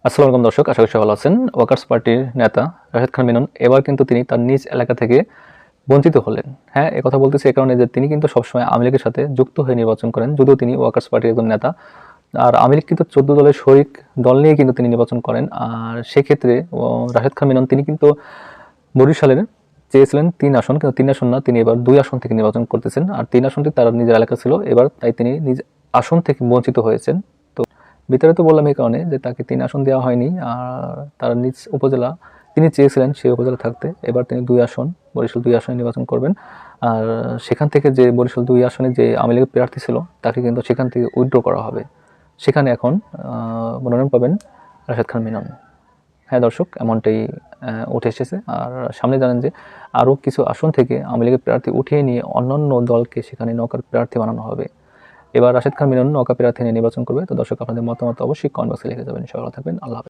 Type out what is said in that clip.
আসসালামু আলাইকুম দর্শক, আশা করি সবাই ভালো আছেন। ওয়ার্কার্স পার্টির নেতা রাশেদ খান মিনন এবার কিন্তু তিনি তার নিজ এলাকা থেকে বঞ্চিত হলেন। হ্যাঁ, একথা বলতেছি এই কারণে যে তিনি কিন্তু সবসময় আওয়ামী লীগের সাথে যুক্ত হয়ে নির্বাচন করেন, যদিও তিনি ওয়ার্কার্স পার্টির একজন নেতা। আর আওয়ামী লীগ কিন্তু 14 দলের শরিক দল নিয়ে কিন্তু তিনি নির্বাচন করেন। আর সেক্ষেত্রে রাশেদ খান মিনন তিনি কিন্তু বরিশালের চেয়েছিলেন 3 আসন, কিন্তু 3 আসন না, তিনি এবার 2 আসন থেকে নির্বাচন করতেছেন। আর 3 আসনটি তার নিজের এলাকা ছিল, এবার তাই তিনি নিজ আসন থেকে বঞ্চিত হয়েছেন। বিতাড়িত বললাম এই কারণে যে তাকে 3 আসন দেওয়া হয়নি। আর তার নিজ উপজেলা তিনি চেয়েছিলেন সেই উপজেলা থাকতে, এবার তিনি 2 আসন, বরিশাল 2 আসনে নির্বাচন করবেন। আর সেখান থেকে যে বরিশাল 2 আসনে যে আওয়ামী লীগের প্রার্থী ছিল তাকে কিন্তু সেখান থেকে উইথড্র করা হবে। সেখানে এখন মনোনয়ন পাবেন রাশেদ খান মিনন। হ্যাঁ দর্শক, এমনটাই উঠে এসেছে। আর সামনে জানেন যে আরও কিছু আসন থেকে আওয়ামী লীগের প্রার্থী উঠিয়ে নিয়ে অন্যান্য দলকে সেখানে নৌকার প্রার্থী বানানো হবে। এবার রাশেদ খান মিনন নৌকা প্রার্থী নিয়ে নির্বাচন করবে। তো দর্শক, আপনাদের মতামত অবশ্যই কমেন্ট বক্সে লিখে যাবেন। সবাই ভালো থাকবেন। আল্লাহ হাফেজ।